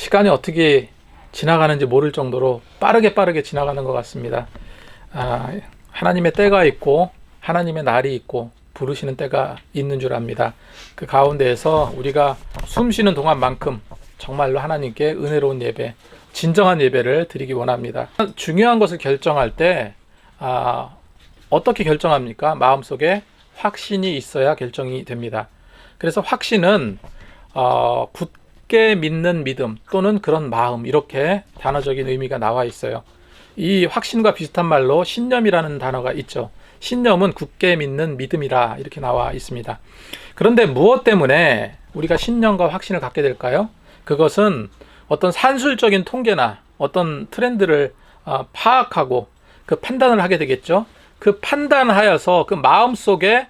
시간이 어떻게 지나가는지 모를 정도로 빠르게 지나가는 것 같습니다. 하나님의 때가 있고 하나님의 날이 있고 부르시는 때가 있는 줄 압니다. 그 가운데에서 우리가 숨 쉬는 동안만큼 정말로 하나님께 은혜로운 예배, 진정한 예배를 드리기 원합니다. 중요한 것을 결정할 때 어떻게 결정합니까? 마음속에 확신이 있어야 결정이 됩니다. 그래서 확신은 굳게 믿는 믿음 또는 그런 마음, 이렇게 단어적인 의미가 나와 있어요. 이 확신과 비슷한 말로 신념이라는 단어가 있죠. 신념은 굳게 믿는 믿음이라 이렇게 나와 있습니다. 그런데 무엇 때문에 우리가 신념과 확신을 갖게 될까요? 그것은 어떤 산술적인 통계나 어떤 트렌드를 파악하고 그 판단을 하게 되겠죠. 그 판단하여서 그 마음속에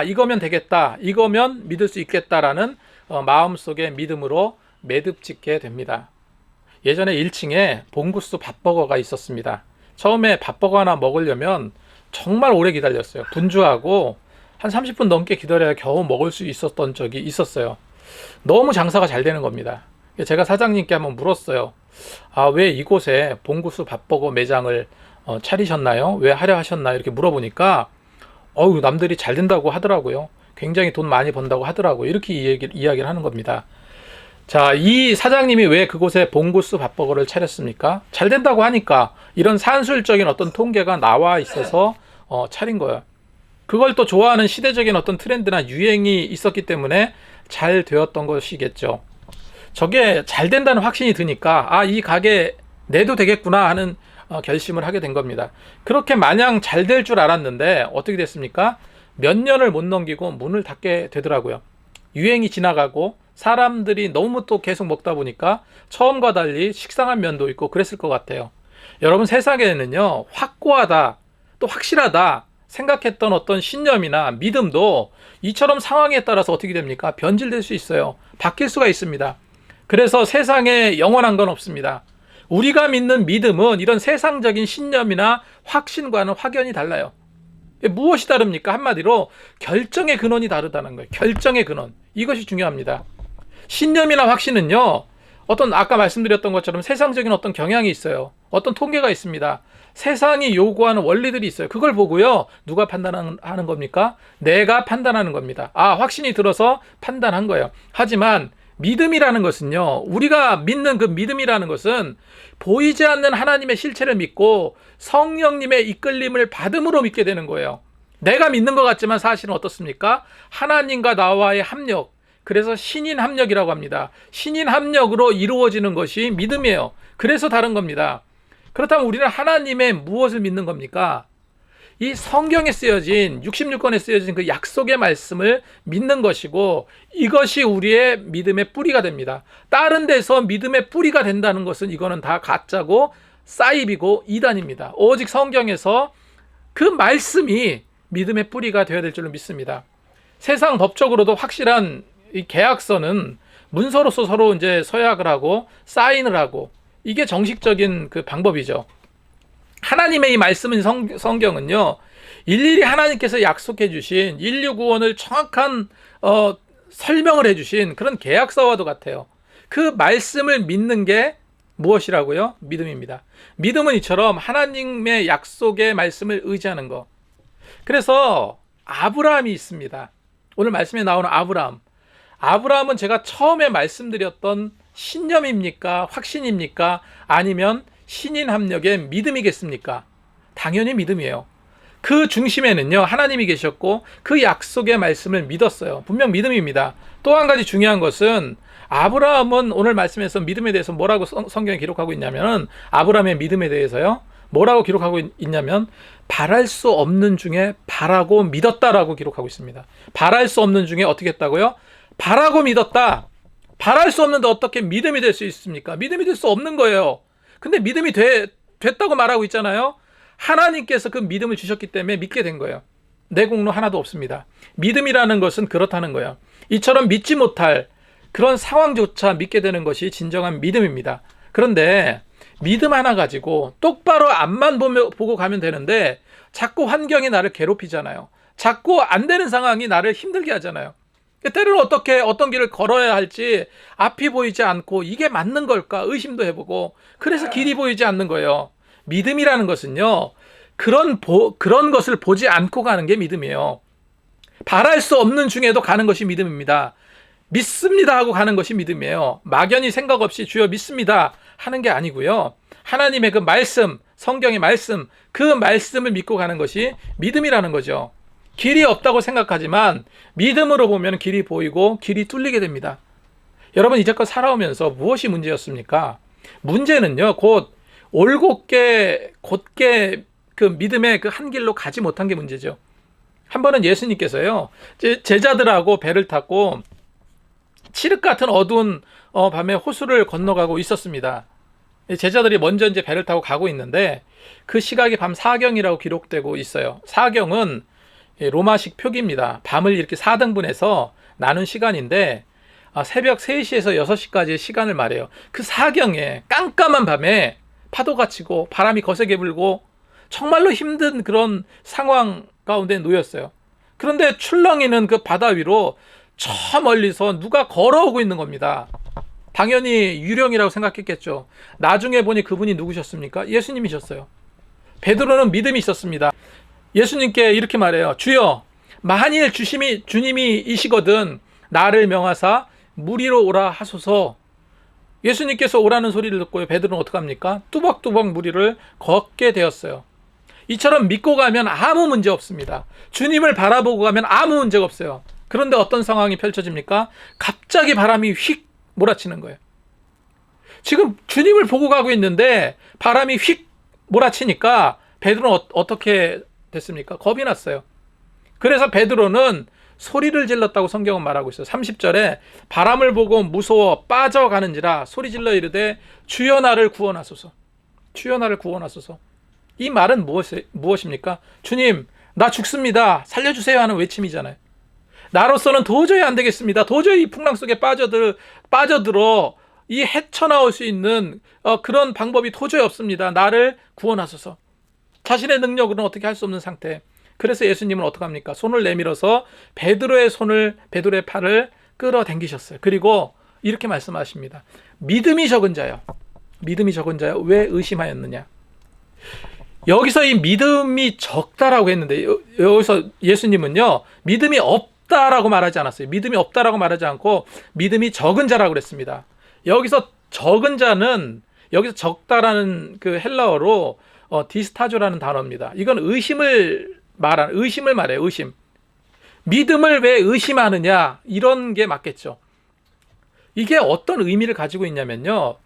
이거면 되겠다, 이거면 믿을 수 있겠다라는 마음속의 믿음으로 매듭짓게 됩니다. 예전에 1층에 봉구수 밥버거가 있었습니다. 처음에 밥버거 하나 먹으려면 정말 오래 기다렸어요. 분주하고 한 30분 넘게 기다려야 겨우 먹을 수 있었던 적이 있었어요. 너무 장사가 잘 되는 겁니다. 제가 사장님께 한번 물었어요. 왜 이곳에 봉구수 밥버거 매장을 차리셨나요? 왜 하려 하셨나요? 이렇게 물어보니까 남들이 잘 된다고 하더라고요. 굉장히 돈 많이 번다고 하더라고요. 이렇게 이야기를 하는 겁니다. 자, 이 사장님이 왜 그곳에 봉구수 밥버거를 차렸습니까? 잘 된다고 하니까 이런 산술적인 어떤 통계가 나와 있어서 차린 거예요. 그걸 또 좋아하는 시대적인 어떤 트렌드나 유행이 있었기 때문에 잘 되었던 것이겠죠. 저게 잘 된다는 확신이 드니까 이 가게 내도 되겠구나 하는 결심을 하게 된 겁니다. 그렇게 마냥 잘 될 줄 알았는데 어떻게 됐습니까? 몇 년을 못 넘기고 문을 닫게 되더라고요. 유행이 지나가고 사람들이 너무 또 계속 먹다 보니까 처음과 달리 식상한 면도 있고 그랬을 것 같아요. 여러분, 세상에는요, 확고하다 또 확실하다 생각했던 어떤 신념이나 믿음도 이처럼 상황에 따라서 어떻게 됩니까? 변질될 수 있어요. 바뀔 수가 있습니다. 그래서 세상에 영원한 건 없습니다. 우리가 믿는 믿음은 이런 세상적인 신념이나 확신과는 확연히 달라요. 무엇이 다릅니까? 한마디로 결정의 근원이 다르다는 거예요. 결정의 근원. 이것이 중요합니다. 신념이나 확신은요, 아까 말씀드렸던 것처럼 세상적인 어떤 경향이 있어요. 어떤 통계가 있습니다. 세상이 요구하는 원리들이 있어요. 그걸 보고요, 누가 판단하는 겁니까? 내가 판단하는 겁니다. 확신이 들어서 판단한 거예요. 하지만 믿음이라는 것은요, 우리가 믿는 그 믿음이라는 것은 보이지 않는 하나님의 실체를 믿고 성령님의 이끌림을 받음으로 믿게 되는 거예요. 내가 믿는 것 같지만 사실은 어떻습니까? 하나님과 나와의 합력, 그래서 신인 합력이라고 합니다. 신인 합력으로 이루어지는 것이 믿음이에요. 그래서 다른 겁니다. 그렇다면 우리는 하나님의 무엇을 믿는 겁니까? 이 성경에 쓰여진 66권에 쓰여진 그 약속의 말씀을 믿는 것이고, 이것이 우리의 믿음의 뿌리가 됩니다. 다른 데서 믿음의 뿌리가 된다는 것은 이거는 다 가짜고 사이비고 이단입니다. 오직 성경에서 그 말씀이 믿음의 뿌리가 되어야 될 줄로 믿습니다. 세상 법적으로도 확실한 이 계약서는 문서로서 서로 이제 서약을 하고 사인을 하고, 이게 정식적인 그 방법이죠. 하나님의 이 말씀인 성경은요, 일일이 하나님께서 약속해 주신 인류 구원을 정확한 설명을 해 주신 그런 계약서와도 같아요. 그 말씀을 믿는 게 무엇이라고요? 믿음입니다. 믿음은 이처럼 하나님의 약속의 말씀을 의지하는 것. 그래서 아브라함이 있습니다. 오늘 말씀에 나오는 아브라함은 제가 처음에 말씀드렸던 신념입니까? 확신입니까? 아니면 신인 합력의 믿음이겠습니까? 당연히 믿음이에요. 그 중심에는요, 하나님이 계셨고 그 약속의 말씀을 믿었어요. 분명 믿음입니다. 또 한 가지 중요한 것은, 아브라함은 오늘 말씀에서 믿음에 대해서 뭐라고 성경에 기록하고 있냐면, 아브라함의 믿음에 대해서요, 뭐라고 기록하고 있냐면, 바랄 수 없는 중에 바라고 믿었다라고 기록하고 있습니다. 바랄 수 없는 중에 어떻게 했다고요? 바라고 믿었다. 바랄 수 없는데 어떻게 믿음이 될 수 있습니까? 믿음이 될 수 없는 거예요. 근데 믿음이 됐다고 말하고 있잖아요. 하나님께서 그 믿음을 주셨기 때문에 믿게 된 거예요. 내 공로 하나도 없습니다. 믿음이라는 것은 그렇다는 거예요. 이처럼 믿지 못할 그런 상황조차 믿게 되는 것이 진정한 믿음입니다. 그런데 믿음 하나 가지고 똑바로 앞만 보고 가면 되는데 자꾸 환경이 나를 괴롭히잖아요. 자꾸 안 되는 상황이 나를 힘들게 하잖아요. 때로는 어떤 길을 걸어야 할지 앞이 보이지 않고 이게 맞는 걸까 의심도 해보고, 그래서 길이 보이지 않는 거예요. 믿음이라는 것은요, 그런 것을 보지 않고 가는 게 믿음이에요. 바랄 수 없는 중에도 가는 것이 믿음입니다. 믿습니다 하고 가는 것이 믿음이에요. 막연히 생각 없이 주여 믿습니다 하는 게 아니고요. 하나님의 그 말씀, 성경의 말씀, 그 말씀을 믿고 가는 것이 믿음이라는 거죠. 길이 없다고 생각하지만 믿음으로 보면 길이 보이고 길이 뚫리게 됩니다. 여러분, 이제껏 살아오면서 무엇이 문제였습니까? 문제는요, 곧 올곧게 곧게 그 믿음의 그 한 길로 가지 못한 게 문제죠. 한 번은 예수님께서요, 제자들하고 배를 타고 칠흑 같은 어두운 밤에 호수를 건너가고 있었습니다. 제자들이 먼저 이제 배를 타고 가고 있는데, 그 시각이 밤 4경이라고 기록되고 있어요. 4경은 로마식 표기입니다. 밤을 이렇게 4등분해서 나눈 시간인데, 새벽 3시에서 6시까지의 시간을 말해요. 그 4경에 깜깜한 밤에 파도가 치고 바람이 거세게 불고 정말로 힘든 그런 상황 가운데 놓였어요. 그런데 출렁이는 그 바다 위로 저 멀리서 누가 걸어오고 있는 겁니다. 당연히 유령이라고 생각했겠죠. 나중에 보니 그분이 누구셨습니까? 예수님이셨어요. 베드로는 믿음이 있었습니다. 예수님께 이렇게 말해요. 주여, 만일 주님이 이시거든 나를 명하사 물 위로 오라 하소서. 예수님께서 오라는 소리를 듣고 베드로는 어떡합니까? 뚜벅뚜벅 물 위를 걷게 되었어요. 이처럼 믿고 가면 아무 문제 없습니다. 주님을 바라보고 가면 아무 문제가 없어요. 그런데 어떤 상황이 펼쳐집니까? 갑자기 바람이 휙 몰아치는 거예요. 지금 주님을 보고 가고 있는데 바람이 휙 몰아치니까 베드로는 어떻게 됐습니까? 겁이 났어요. 그래서 베드로는 소리를 질렀다고 성경은 말하고 있어요. 30절에 바람을 보고 무서워 빠져가는지라 소리 질러 이르되 주여 나를 구원하소서. 주여 나를 구원하소서. 이 말은 무엇입니까? 주님, 나 죽습니다. 살려주세요 하는 외침이잖아요. 나로서는 도저히 안 되겠습니다. 도저히 이 풍랑 속에 빠져들어 이 헤쳐나올 수 있는 그런 방법이 도저히 없습니다. 나를 구원하소서. 자신의 능력으로는 어떻게 할 수 없는 상태. 그래서 예수님은 어떻게 합니까? 손을 내밀어서 베드로의 팔을 끌어당기셨어요. 그리고 이렇게 말씀하십니다. 믿음이 적은 자요. 믿음이 적은 자요. 왜 의심하였느냐? 여기서 이 믿음이 적다라고 했는데, 여기서 예수님은요, 믿음이 없다라고 말하지 않았어요. 믿음이 없다라고 말하지 않고 믿음이 적은 자라고 그랬습니다. 여기서 적은 자는, 여기서 적다라는 그 헬라어로 디스타조라는 단어입니다. 이건 의심을 말해요. 의심. 믿음을 왜 의심하느냐, 이런 게 맞겠죠. 이게 어떤 의미를 가지고 있냐면요,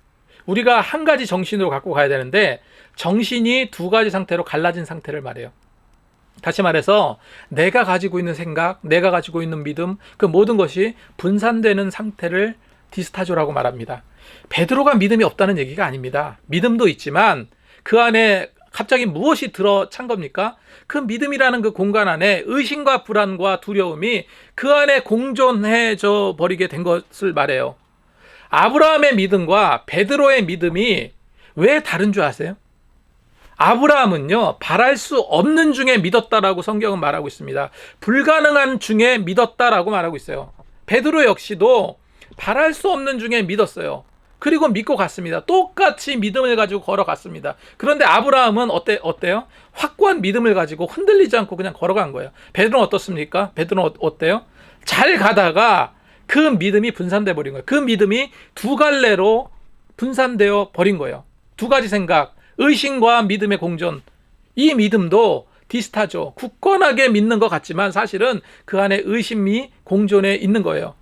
우리가 한 가지 정신으로 갖고 가야 되는데 정신이 두 가지 상태로 갈라진 상태를 말해요. 다시 말해서 내가 가지고 있는 생각, 내가 가지고 있는 믿음, 그 모든 것이 분산되는 상태를 디스타조라고 말합니다. 베드로가 믿음이 없다는 얘기가 아닙니다. 믿음도 있지만 그 안에 갑자기 무엇이 들어찬 겁니까? 그 믿음이라는 그 공간 안에 의심과 불안과 두려움이 그 안에 공존해져 버리게 된 것을 말해요. 아브라함의 믿음과 베드로의 믿음이 왜 다른 줄 아세요? 아브라함은요, 바랄 수 없는 중에 믿었다라고 성경은 말하고 있습니다. 불가능한 중에 믿었다라고 말하고 있어요. 베드로 역시도 바랄 수 없는 중에 믿었어요. 그리고 믿고 갔습니다. 똑같이 믿음을 가지고 걸어갔습니다. 그런데 아브라함은 어때요? 확고한 믿음을 가지고 흔들리지 않고 그냥 걸어간 거예요. 베드로는 어떻습니까? 베드로는 어때요? 잘 가다가 그 믿음이 분산돼 버린 거예요. 그 믿음이 두 갈래로 분산되어 버린 거예요. 두 가지 생각, 의심과 믿음의 공존. 이 믿음도 디스타죠. 굳건하게 믿는 것 같지만 사실은 그 안에 의심이 공존해 있는 거예요.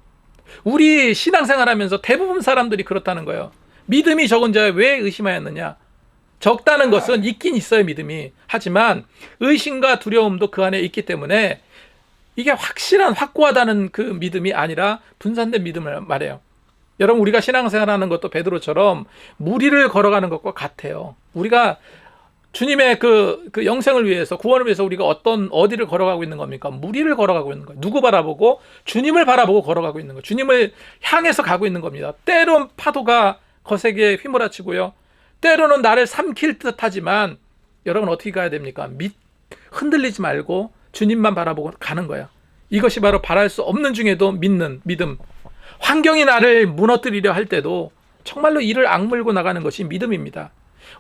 우리 신앙생활하면서 대부분 사람들이 그렇다는 거예요. 믿음이 적은 자에 왜 의심하였느냐? 적다는 것은 있긴 있어요, 믿음이. 하지만 의심과 두려움도 그 안에 있기 때문에 이게 확고하다는 그 믿음이 아니라 분산된 믿음을 말해요. 여러분, 우리가 신앙생활하는 것도 베드로처럼 무리를 걸어가는 것과 같아요. 우리가 주님의 그 영생을 위해서, 구원을 위해서 우리가 어디를 걸어가고 있는 겁니까? 무리를 걸어가고 있는 거예요. 누구 바라보고? 주님을 바라보고 걸어가고 있는 거예요. 주님을 향해서 가고 있는 겁니다. 때론 파도가 거세게 휘몰아치고요. 때로는 나를 삼킬 듯 하지만 여러분 어떻게 가야 됩니까? 흔들리지 말고 주님만 바라보고 가는 거예요. 이것이 바로 바랄 수 없는 중에도 믿는 믿음. 환경이 나를 무너뜨리려 할 때도 정말로 이를 악물고 나가는 것이 믿음입니다.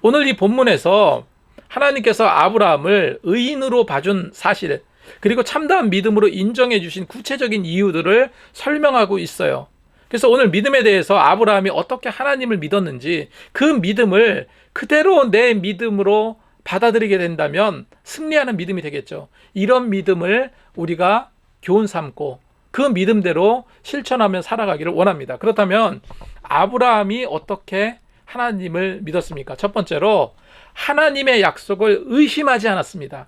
오늘 이 본문에서 하나님께서 아브라함을 의인으로 봐준 사실, 그리고 참다운 믿음으로 인정해 주신 구체적인 이유들을 설명하고 있어요. 그래서 오늘 믿음에 대해서 아브라함이 어떻게 하나님을 믿었는지, 그 믿음을 그대로 내 믿음으로 받아들이게 된다면 승리하는 믿음이 되겠죠. 이런 믿음을 우리가 교훈 삼고 그 믿음대로 실천하며 살아가기를 원합니다. 그렇다면 아브라함이 어떻게 하나님을 믿었습니까? 첫 번째로 하나님의 약속을 의심하지 않았습니다.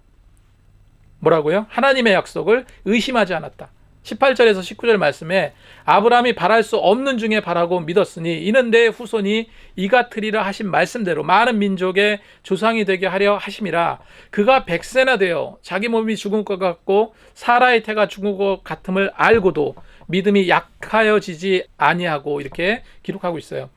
뭐라고요? 하나님의 약속을 의심하지 않았다. 18절에서 19절 말씀에 아브라함이 바랄 수 없는 중에 바라고 믿었으니 이는 내 후손이 이같으리라 하신 말씀대로 많은 민족의 조상이 되게 하려 하심이라. 그가 100세나 되어 자기 몸이 죽은 것 같고 사라의 태가 죽은 것 같음을 알고도 믿음이 약하여지지 아니하고, 이렇게 기록하고 있어요.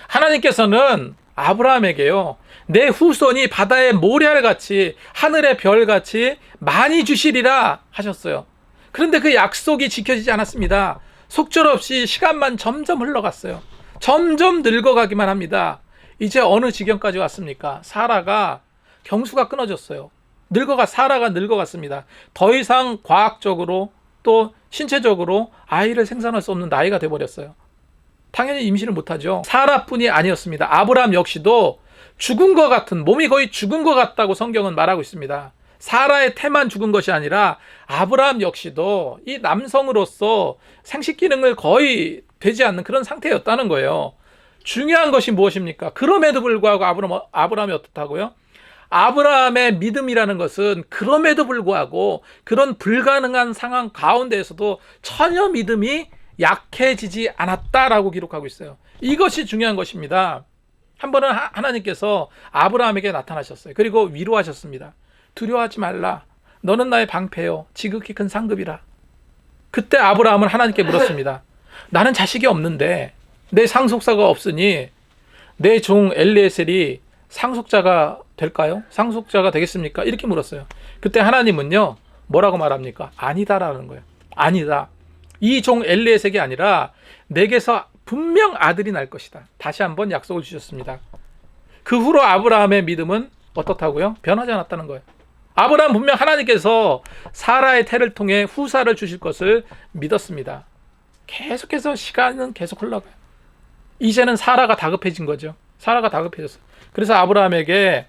하나님께서는 아브라함에게요, 내 후손이 바다의 모래알같이 하늘의 별같이 많이 주시리라 하셨어요. 그런데 그 약속이 지켜지지 않았습니다. 속절없이 시간만 점점 흘러갔어요. 점점 늙어가기만 합니다. 이제 어느 지경까지 왔습니까? 사라가 경수가 끊어졌어요. 사라가 늙어갔습니다. 더 이상 과학적으로 또 신체적으로 아이를 생산할 수 없는 나이가 돼버렸어요. 당연히 임신을 못하죠. 사라뿐이 아니었습니다. 아브라함 역시도 죽은 것 같은, 몸이 거의 죽은 것 같다고 성경은 말하고 있습니다. 사라의 태만 죽은 것이 아니라 아브라함 역시도 이 남성으로서 생식 기능을 거의 되지 않는 그런 상태였다는 거예요. 중요한 것이 무엇입니까? 그럼에도 불구하고 아브라함이 어떻다고요? 아브라함의 믿음이라는 것은 그럼에도 불구하고 그런 불가능한 상황 가운데에서도 전혀 믿음이 약해지지 않았다라고 기록하고 있어요. 이것이 중요한 것입니다. 한 번은 하나님께서 아브라함에게 나타나셨어요. 그리고 위로하셨습니다. 두려워하지 말라. 너는 나의 방패요 지극히 큰 상급이라. 그때 아브라함은 하나님께 물었습니다. 나는 자식이 없는데, 내 상속자가 없으니 내 종 엘리에셀이 상속자가 될까요? 상속자가 되겠습니까? 이렇게 물었어요. 그때 하나님은요, 뭐라고 말합니까? 아니다라는 거예요. 아니다. 이 종 엘리에셀이 아니라 내게서 분명 아들이 날 것이다. 다시 한번 약속을 주셨습니다. 그 후로 아브라함의 믿음은 어떻다고요? 변하지 않았다는 거예요. 아브라함 분명 하나님께서 사라의 태를 통해 후사를 주실 것을 믿었습니다. 계속해서 시간은 계속 흘러가요. 이제는 사라가 다급해진 거죠. 사라가 다급해졌어요. 그래서 아브라함에게,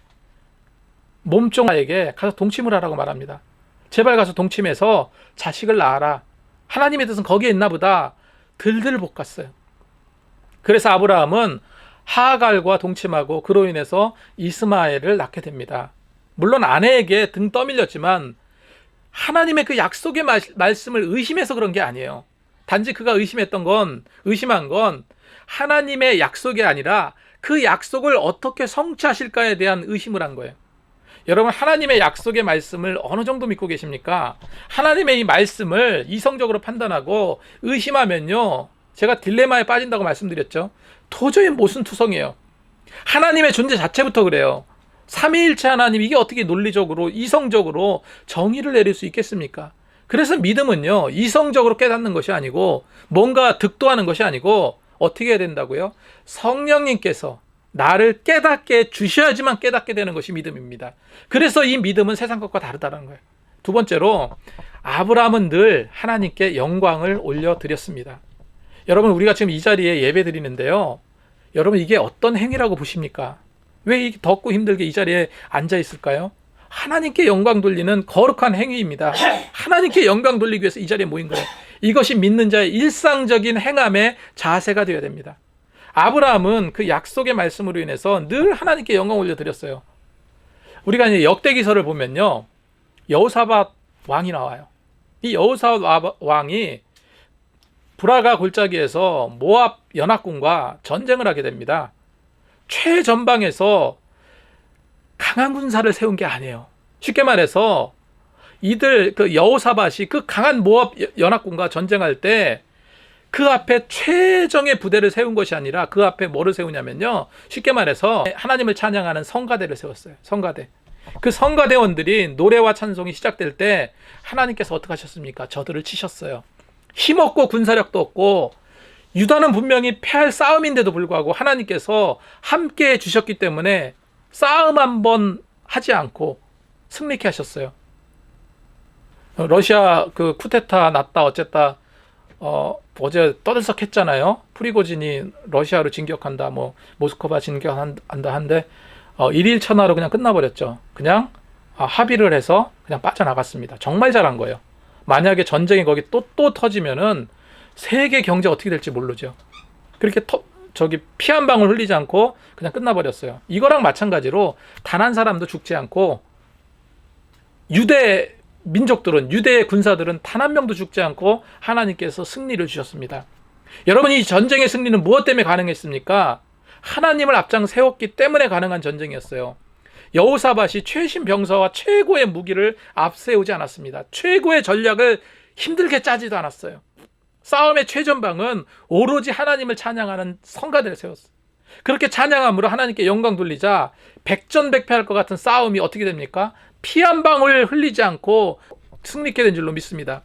몸종아에게 가서 동침을 하라고 말합니다. 제발 가서 동침해서 자식을 낳아라. 하나님의 뜻은 거기에 있나 보다. 들들 볶았어요. 그래서 아브라함은 하갈과 동침하고 그로 인해서 이스마엘을 낳게 됩니다. 물론 아내에게 등 떠밀렸지만 하나님의 그 약속의 말씀을 의심해서 그런 게 아니에요. 단지 그가 의심한 건 하나님의 약속이 아니라 그 약속을 어떻게 성취하실까에 대한 의심을 한 거예요. 여러분, 하나님의 약속의 말씀을 어느 정도 믿고 계십니까? 하나님의 이 말씀을 이성적으로 판단하고 의심하면요, 제가 딜레마에 빠진다고 말씀드렸죠. 도저히 모순투성이에요. 하나님의 존재 자체부터 그래요. 삼위일체 하나님, 이게 어떻게 논리적으로 이성적으로 정의를 내릴 수 있겠습니까? 그래서 믿음은요, 이성적으로 깨닫는 것이 아니고 뭔가 득도하는 것이 아니고 어떻게 해야 된다고요? 성령님께서 나를 깨닫게 주셔야지만 깨닫게 되는 것이 믿음입니다. 그래서 이 믿음은 세상 것과 다르다는 거예요. 두 번째로, 아브라함은 늘 하나님께 영광을 올려드렸습니다. 여러분, 우리가 지금 이 자리에 예배 드리는데요, 여러분, 이게 어떤 행위라고 보십니까? 왜 이렇게 덥고 힘들게 이 자리에 앉아 있을까요? 하나님께 영광 돌리는 거룩한 행위입니다. 하나님께 영광 돌리기 위해서 이 자리에 모인 거예요. 이것이 믿는 자의 일상적인 행함의 자세가 되어야 됩니다. 아브라함은 그 약속의 말씀으로 인해서 늘 하나님께 영광 올려드렸어요. 우리가 이제 역대기서를 보면요, 여호사밧 왕이 나와요. 이 여호사밧 왕이 브라가 골짜기에서 모압 연합군과 전쟁을 하게 됩니다. 최전방에서 강한 군사를 세운 게 아니에요. 쉽게 말해서 그 여호사밧이 그 강한 모압 연합군과 전쟁할 때 그 앞에 최정의 부대를 세운 것이 아니라 그 앞에 뭐를 세우냐면요, 쉽게 말해서 하나님을 찬양하는 성가대를 세웠어요. 성가대. 그 성가대원들이 노래와 찬송이 시작될 때 하나님께서 어떻게 하셨습니까? 저들을 치셨어요. 힘없고 군사력도 없고 유다는 분명히 패할 싸움인데도 불구하고 하나님께서 함께 해 주셨기 때문에 싸움 한번 하지 않고 승리케 하셨어요. 러시아 그 쿠데타 났다 어쨌다 어제 떠들썩했잖아요. 프리고진이 러시아로 진격한다, 뭐 모스크바 진격한다 한데 일일 천하로 그냥 끝나버렸죠. 그냥 합의를 해서 그냥 빠져나갔습니다. 정말 잘한 거예요. 만약에 전쟁이 거기 또 터지면은 세계 경제 어떻게 될지 모르죠. 그렇게 피 한 방울 흘리지 않고 그냥 끝나버렸어요. 이거랑 마찬가지로 단 한 사람도 죽지 않고 유대 민족들은, 유대 군사들은 단 한 명도 죽지 않고 하나님께서 승리를 주셨습니다. 여러분, 이 전쟁의 승리는 무엇 때문에 가능했습니까? 하나님을 앞장 세웠기 때문에 가능한 전쟁이었어요. 여호사밧이 최신 병사와 최고의 무기를 앞세우지 않았습니다. 최고의 전략을 힘들게 짜지도 않았어요. 싸움의 최전방은 오로지 하나님을 찬양하는 성가대를 세웠어요. 그렇게 찬양함으로 하나님께 영광 돌리자 백전백패할 것 같은 싸움이 어떻게 됩니까? 피 한 방울 흘리지 않고 승리케 된 줄로 믿습니다.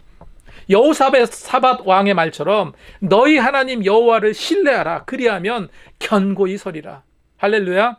여호사밧 왕의 말처럼 너희 하나님 여호와를 신뢰하라. 그리하면 견고히 서리라. 할렐루야.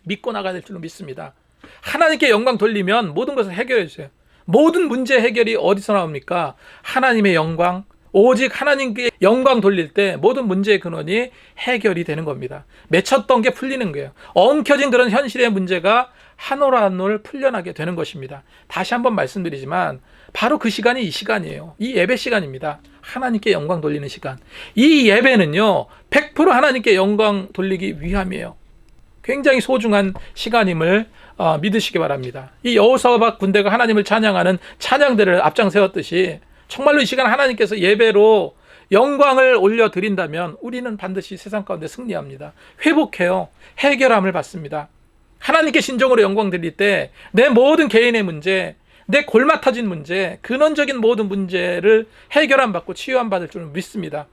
믿고 나가야 될 줄로 믿습니다. 하나님께 영광 돌리면 모든 것을 해결해 주세요. 모든 문제 해결이 어디서 나옵니까? 하나님의 영광, 오직 하나님께 영광 돌릴 때 모든 문제의 근원이 해결이 되는 겁니다. 맺혔던 게 풀리는 거예요. 엉켜진 그런 현실의 문제가 한 올 한 올 풀려나게 되는 것입니다. 다시 한번 말씀드리지만 바로 그 시간이 이 시간이에요. 이 예배 시간입니다. 하나님께 영광 돌리는 시간. 이 예배는요 100% 하나님께 영광 돌리기 위함이에요. 굉장히 소중한 시간임을 믿으시기 바랍니다. 이 여호사밧 군대가 하나님을 찬양하는 찬양대를 앞장 세웠듯이 정말로 이 시간 하나님께서 예배로 영광을 올려드린다면 우리는 반드시 세상 가운데 승리합니다. 회복해요. 해결함을 받습니다. 하나님께 진정으로 영광 드릴 때 내 모든 개인의 문제, 내 골마 터진 문제, 근원적인 모든 문제를 해결함 받고 치유함 받을 줄 믿습니다.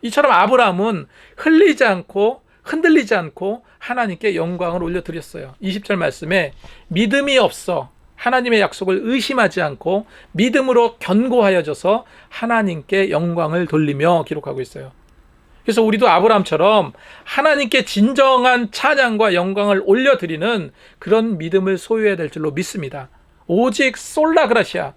이처럼 아브라함은 흘리지 않고 흔들리지 않고 하나님께 영광을 올려드렸어요. 20절 말씀에 믿음이 없어 하나님의 약속을 의심하지 않고 믿음으로 견고하여져서 하나님께 영광을 돌리며 기록하고 있어요. 그래서 우리도 아브라함처럼 하나님께 진정한 찬양과 영광을 올려드리는 그런 믿음을 소유해야 될 줄로 믿습니다. 오직 솔라그라시아,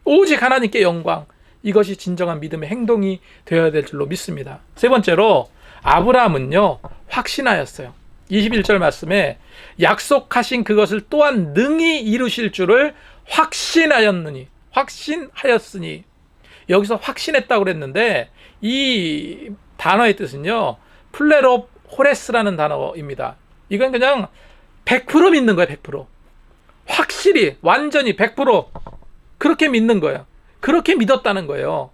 오직 하나님께 영광, 이것이 진정한 믿음의 행동이 되어야 될 줄로 믿습니다. 세 번째로 아브라함은요 확신하였어요. 21절 말씀에 약속하신 그것을 또한 능히 이루실 줄을 확신하였으니, 여기서 확신했다고 그랬는데 이 단어의 뜻은요 플레롭 호레스라는 단어입니다. 이건 그냥 100% 믿는 거예요. 100% 확실히 완전히 100% 그렇게 믿는 거예요. 그렇게 믿었다는 거예요.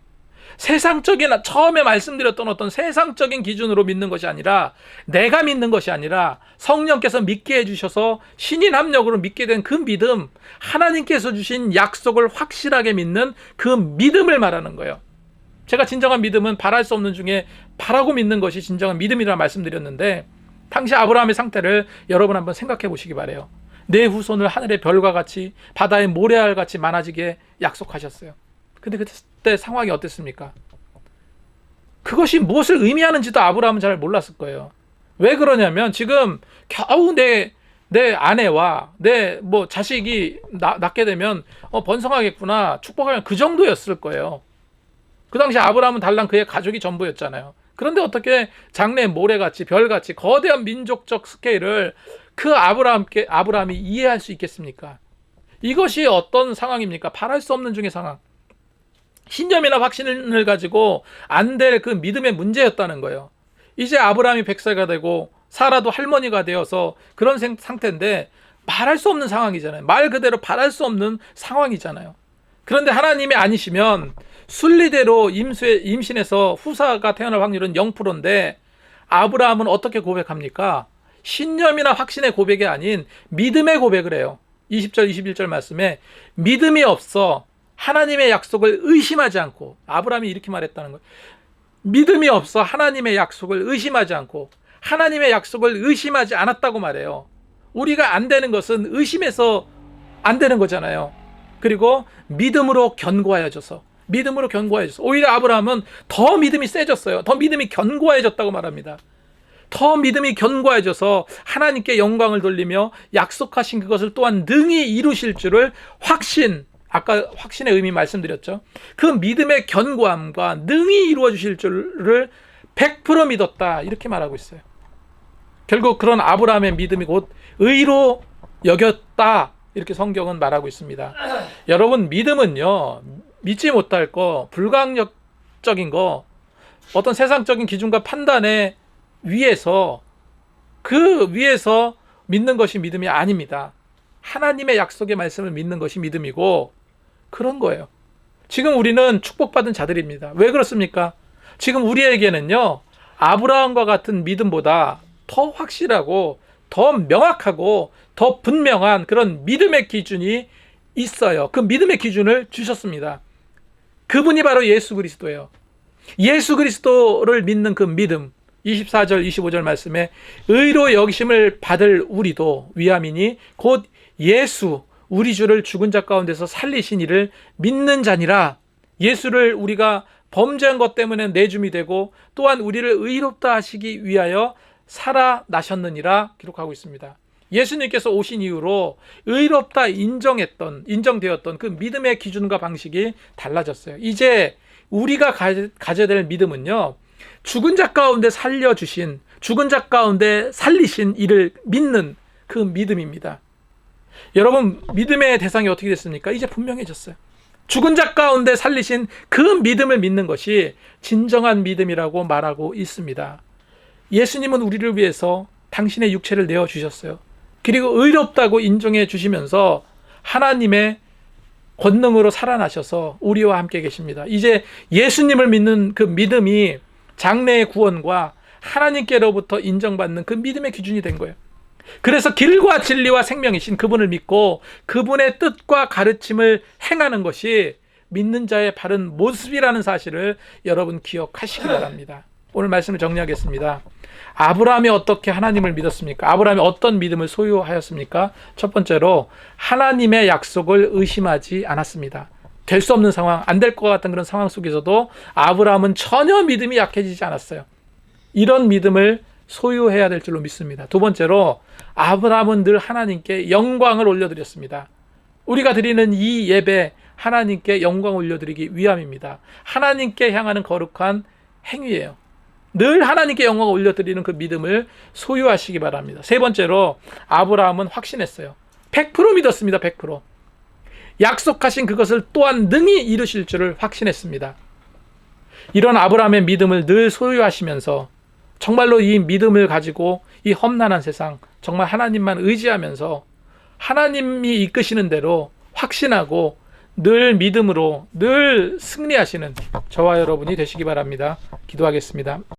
세상적인, 처음에 말씀드렸던 어떤 세상적인 기준으로 믿는 것이 아니라, 내가 믿는 것이 아니라 성령께서 믿게 해주셔서 신인 합력으로 믿게 된 그 믿음, 하나님께서 주신 약속을 확실하게 믿는 그 믿음을 말하는 거예요. 제가 진정한 믿음은 바랄 수 없는 중에 바라고 믿는 것이 진정한 믿음이라 말씀드렸는데, 당시 아브라함의 상태를 여러분 한번 생각해 보시기 바라요. 내 후손을 하늘의 별과 같이 바다의 모래알 같이 많아지게 약속하셨어요. 근데 그때 상황이 어땠습니까? 그것이 무엇을 의미하는지도 아브라함은 잘 몰랐을 거예요. 왜 그러냐면 지금 겨우 내 아내와 내 자식이 낳게 되면 번성하겠구나, 축복하면 그 정도였을 거예요. 그 당시 아브라함은 달랑 그의 가족이 전부였잖아요. 그런데 어떻게 장래의 모래같이 별같이 거대한 민족적 스케일을 그 아브라함이 이해할 수 있겠습니까? 이것이 어떤 상황입니까? 바랄 수 없는 중의 상황. 신념이나 확신을 가지고 안 될 그 믿음의 문제였다는 거예요. 이제 아브라함이 100세가 되고 사라도 할머니가 되어서 그런 상태인데 말할 수 없는 상황이잖아요. 말 그대로 바랄 수 없는 상황이잖아요. 그런데 하나님이 아니시면 순리대로 임신해서 후사가 태어날 확률은 0%인데 아브라함은 어떻게 고백합니까? 신념이나 확신의 고백이 아닌 믿음의 고백을 해요. 20절 21절 말씀에 믿음이 없어 하나님의 약속을 의심하지 않고, 아브라함이 이렇게 말했다는 거예요. 믿음이 없어 하나님의 약속을 의심하지 않고, 하나님의 약속을 의심하지 않았다고 말해요. 우리가 안 되는 것은 의심해서 안 되는 거잖아요. 그리고 믿음으로 견고해져서 오히려 아브라함은 더 믿음이 세졌어요. 더 믿음이 견고해졌다고 말합니다. 더 믿음이 견고해져서 하나님께 영광을 돌리며 약속하신 그것을 또한 능히 이루실 줄을 아까 확신의 의미 말씀드렸죠. 그 믿음의 견고함과 능히 이루어 주실 줄을 100% 믿었다, 이렇게 말하고 있어요. 결국 그런 아브라함의 믿음이 곧 의로 여겼다, 이렇게 성경은 말하고 있습니다. 여러분, 믿음은요, 믿지 못할 거, 불가항력적인 거, 어떤 세상적인 기준과 판단에 위에서 믿는 것이 믿음이 아닙니다. 하나님의 약속의 말씀을 믿는 것이 믿음이고, 그런 거예요. 지금 우리는 축복받은 자들입니다. 왜 그렇습니까? 지금 우리에게는요, 아브라함과 같은 믿음보다 더 확실하고 더 명확하고 더 분명한 그런 믿음의 기준이 있어요. 그 믿음의 기준을 주셨습니다. 그분이 바로 예수 그리스도예요. 예수 그리스도를 믿는 그 믿음, 24절 25절 말씀에 의로 여기심을 받을 우리도 위함이니 곧 예수 우리 주를 죽은 자 가운데서 살리신 이를 믿는 자니라. 예수를 우리가 범죄한 것 때문에 내줌이 되고 또한 우리를 의롭다 하시기 위하여 살아나셨느니라 기록하고 있습니다. 예수님께서 오신 이후로 의롭다 인정되었던 그 믿음의 기준과 방식이 달라졌어요. 이제 우리가 가져야 될 믿음은요, 죽은 자 가운데 살려주신, 죽은 자 가운데 살리신 이를 믿는 그 믿음입니다. 여러분, 믿음의 대상이 어떻게 됐습니까? 이제 분명해졌어요. 죽은 자 가운데 살리신 그 믿음을 믿는 것이 진정한 믿음이라고 말하고 있습니다. 예수님은 우리를 위해서 당신의 육체를 내어주셨어요. 그리고 의롭다고 인정해 주시면서 하나님의 권능으로 살아나셔서 우리와 함께 계십니다. 이제 예수님을 믿는 그 믿음이 장래의 구원과 하나님께로부터 인정받는 그 믿음의 기준이 된 거예요. 그래서 길과 진리와 생명이신 그분을 믿고 그분의 뜻과 가르침을 행하는 것이 믿는 자의 바른 모습이라는 사실을 여러분 기억하시기 바랍니다. 오늘 말씀을 정리하겠습니다. 아브라함이 어떻게 하나님을 믿었습니까? 아브라함이 어떤 믿음을 소유하였습니까? 첫 번째로 하나님의 약속을 의심하지 않았습니다. 될 수 없는 상황, 안 될 것 같은 그런 상황 속에서도 아브라함은 전혀 믿음이 약해지지 않았어요. 이런 믿음을 소유해야 될 줄로 믿습니다. 두 번째로 아브라함은 늘 하나님께 영광을 올려드렸습니다. 우리가 드리는 이 예배, 하나님께 영광을 올려드리기 위함입니다. 하나님께 향하는 거룩한 행위예요. 늘 하나님께 영광을 올려드리는 그 믿음을 소유하시기 바랍니다. 세 번째로 아브라함은 확신했어요. 100% 믿었습니다. 100%. 약속하신 그것을 또한 능히 이루실 줄을 확신했습니다. 이런 아브라함의 믿음을 늘 소유하시면서 정말로 이 믿음을 가지고 이 험난한 세상 정말 하나님만 의지하면서 하나님이 이끄시는 대로 확신하고 늘 믿음으로 늘 승리하시는 저와 여러분이 되시기 바랍니다. 기도하겠습니다.